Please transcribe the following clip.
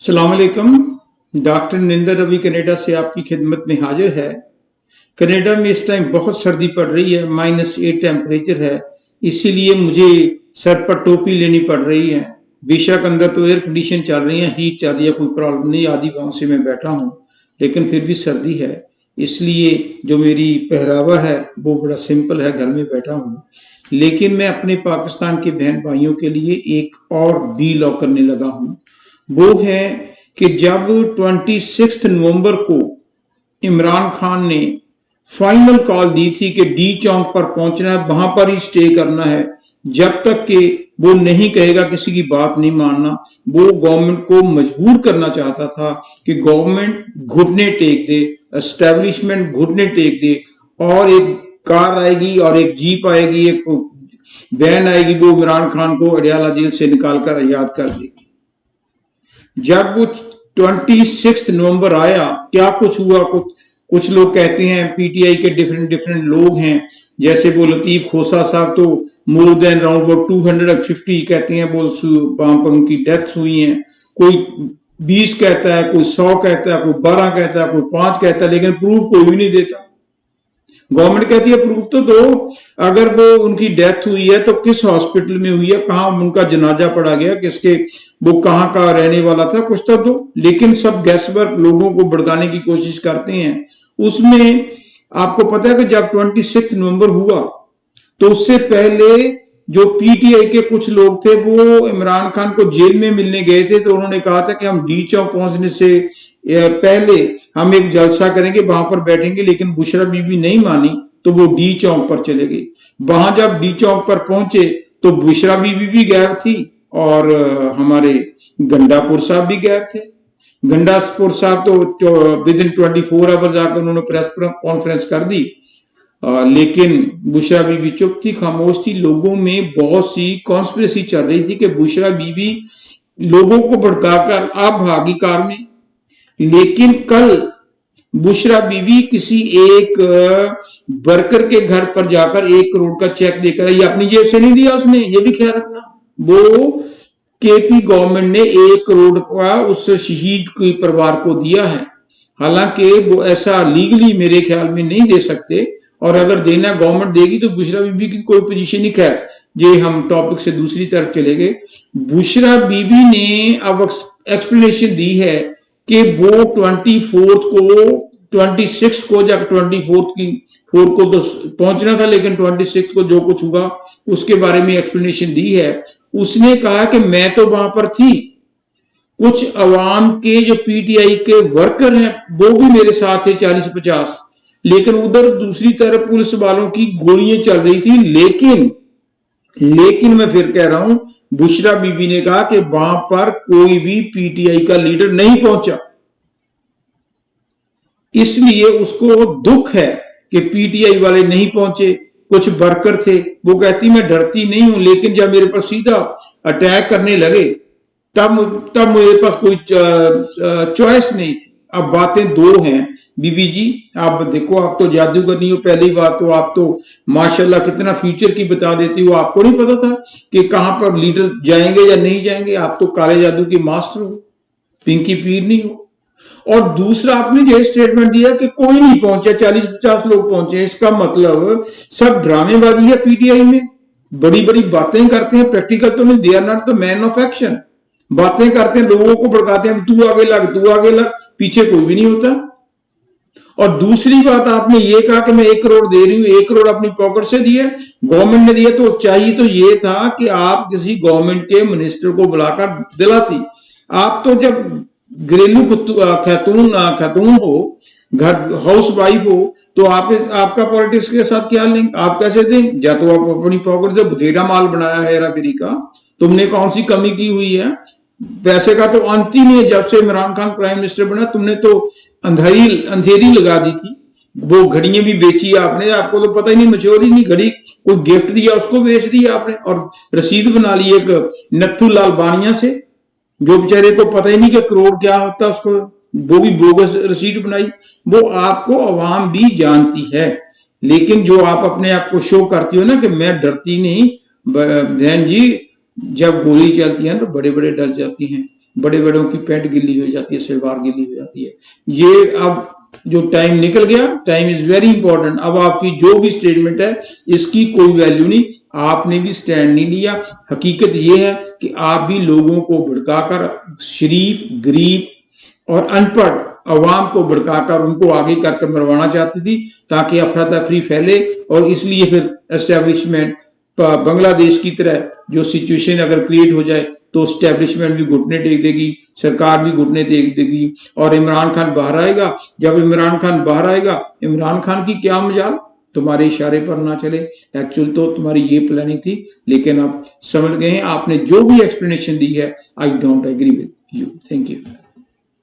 अस्सलाम वालेकुम। Doctor निंदर Ravi Canada से आपकी खिदमत में हाजिर है। कनाडा में इस टाइम बहुत सर्दी पड़ रही है, -8 टेम्परेचर है, इसीलिए मुझे सर पर टोपी लेनी पड़ रही है। बेशक अंदर तो एयर कंडीशन चल रही है, हीट चल रही है, कोई प्रॉब्लम नहीं, आधी बाहों से मैं बैठा हूँ, लेकिन फिर भी सर्दी है। इसलिए जो मेरी पहरावा है वो बड़ा सिंपल है, घर में बैठा हूँ। लेकिन मैं अपने पाकिस्तान के बहन भाइयों के लिए एक और डील करने लगा हूँ। वो है कि जब 26 नवंबर को इमरान खान ने फाइनल कॉल दी थी कि डी चौक पर पहुंचना है, वहां पर ही स्टे करना है, जब तक कि वो नहीं कहेगा किसी की बात नहीं मानना। वो गवर्नमेंट को मजबूर करना चाहता था कि गवर्नमेंट घुटने टेक दे, एस्टेब्लिशमेंट घुटने टेक दे, और एक कार आएगी और एक जीप आएगी, एक वैन आएगी, वो इमरान खान को अडियाला जेल से निकालकर आजाद कर देगी। जब वो 26 नवंबर आया, क्या कुछ हुआ? कुछ लोग कहते हैं, पीटीआई के डिफरेंट लोग हैं, जैसे वो लतीफ खोसा साहब तो मोर देन अराउंड 250 कहते हैं वो वहां पर उनकी डेथ हुई है। कोई 20 कहता है, कोई 100 कहता है, कोई 12 कहता है, कोई 5 कहता है, लेकिन प्रूफ कोई भी नहीं देता। गवर्नमेंट कहती है प्रूफ तो दो, अगर वो उनकी डेथ हुई है तो किस हॉस्पिटल में हुई है, कहाँ उनका जनाजा पड़ा गया, किसके, वो कहाँ का रहने वाला था, कुछ तो दो। लेकिन सब गैसवर्क लोगों को भड़काने की कोशिश करते हैं। उसमें आपको पता है कि जब 26 नवंबर हुआ तो उससे पहले जो पीटीआई के कुछ लोग थे वो इमरान खान को जेल में मिलने गए थे, तो उन्होंने कहा था कि हम डी चौक पहुंचने से पहले हम एक जलसा करेंगे, वहां पर बैठेंगे, लेकिन बुशरा बीबी नहीं मानी तो वो डी चौक पर चले गए। वहां जब डी चौक पर पहुंचे तो बुशरा बीबी भी गायब थी और हमारे गंडापुर साहब भी गायब थे। गंडापुर साहब तो विद इन 24 आवर आकर उन्होंने प्रेस कॉन्फ्रेंस कर दी, लेकिन बुशरा बीबी चुप थी, खामोश थी। लोगों में बहुत सी कॉन्स्पिरेसी चल रही थी कि बुशरा बीबी लोगों को भड़काकर आप भागी कार में। लेकिन कल बुशरा बीबी किसी एक वर्कर के घर पर जाकर 1 करोड़ का चेक देकर, ये अपनी जेब से नहीं दिया उसने, ये भी ख्याल रखना। वो केपी गवर्नमेंट ने 1 करोड़ का उस शहीद के परिवार को दिया है। हालांकि वो ऐसा लीगली मेरे ख्याल में नहीं दे सकते, और अगर देना गवर्नमेंट देगी तो बुशरा बीबी की कोई पोजीशन नहीं। खैर, ये हम टॉपिक से दूसरी तरफ चले गए। बुशरा बीबी ने अब एक्सप्लेनेशन दी है कि वो 26 को जब 4 को तो पहुंचना था, लेकिन 26 को जो कुछ हुआ उसके बारे में एक्सप्लेनेशन दी है। उसने कहा कि मैं तो वहां पर थी, कुछ अवाम के जो पीटीआई के वर्कर हैं वो भी मेरे साथ थे 40-50, लेकिन उधर दूसरी तरफ पुलिस वालों की गोलियां चल रही थी। लेकिन मैं फिर कह रहा हूं, बुशरा बीबी ने कहा कि वहां पर कोई भी पीटीआई का लीडर नहीं पहुंचा, इसलिए उसको दुख है कि पीटीआई वाले नहीं पहुंचे। कुछ वर्कर थे, वो कहती मैं डरती नहीं हूं, लेकिन जब मेरे पर सीधा अटैक करने लगे तब मेरे पास कोई चॉइस नहीं थी। अब बातें दो हैं बीबी जी, आप देखो, आप तो जादूगर नहीं हो। पहली बात तो आप तो माशाल्लाह कितना फ्यूचर की बता देती हो। आपको नहीं पता था कि कहां पर लीडर जाएंगे या नहीं जाएंगे? आप तो काले जादू की मास्टर हो, पिंकी पीर नहीं हो। और दूसरा, आपने जो स्टेटमेंट दिया कि कोई नहीं पहुंचा, 40-50 लोग पहुंचे, इसका मतलब सब ड्रामेबाजी है पीटीआई में। बड़ी बड़ी बातें करते हैं, प्रैक्टिकल तो नहीं। They are not the man of action. बातें करते हैं, लोगों को भड़काते हैं, तू आगे लग, पीछे कोई भी नहीं होता। और दूसरी बात, आपने ये कहा कि मैं 1 करोड़ दे रही हूं, 1 करोड़ अपनी पॉकेट से दिया, गवर्नमेंट ने दिया, तो चाहिए तो ये था कि आप किसी गवर्नमेंट के मिनिस्टर को बुलाकर दिलाती। आप तो जब घरेलू खातून हो, घर हाउस वाइफ हो, तो आपका पॉलिटिक्स के साथ क्या लिंक? आप कैसे दें? या तो आप अपनी पॉकेट से बथेरा माल बनाया है हेरा फेरी का, तुमने कौन सी कमी की हुई है? पैसे का तो अंत ही नहीं है। जब से इमरान खान प्राइम मिनिस्टर बना, तुमने तो अंधेरी लगा दी थी। वो घड़ियां भी बेची आपने, आपको तो पता ही नहीं, मच्योर ही नहीं। घड़ी कोई गिफ्ट दिया, उसको बेच दिया आपने, और रसीद बना ली एक नत्थू लाल बानिया से, जो बेचारे को पता ही नहीं कि करोड़ क्या होता, उसको वो भी बोगस रसीद बनाई। वो आपको अवाम भी जानती है। लेकिन जो आप अपने आप को शो करती हो ना कि मैं डरती नहीं, बहन जी, जब गोली चलती है तो बड़े बड़े डर जाती हैं। बड़े बड़ों की पैंट गिल्ली हो जाती है, सलवार गिल्ली हो जाती है। ये अब जो टाइम निकल गया, टाइम इज वेरी इंपॉर्टेंट। अब आपकी जो भी स्टेटमेंट है इसकी कोई वैल्यू नहीं, आपने भी स्टैंड नहीं लिया। हकीकत ये है कि आप भी लोगों को भड़काकर, शरीफ, गरीब और अनपढ़ अवाम को भड़काकर उनको आगे करके मरवाना चाहती थी ताकि अफरा तफरी फैले, और इसलिए फिर एस्टेब्लिशमेंट बांग्लादेश की तरह जो सिचुएशन अगर क्रिएट हो जाए तो स्टैब्लिशमेंट भी घुटने टेक देगी, सरकार भी घुटने टेक देगी, और इमरान खान बाहर आएगा। जब इमरान खान बाहर आएगा, इमरान खान की क्या मजाल, तुम्हारे इशारे पर ना चले। एक्चुअल तो तुम्हारी ये प्लानिंग थी, लेकिन आप समझ गए हैं। आपने जो भी एक्सप्लेनेशन दी है, I don't agree with you. Thank you.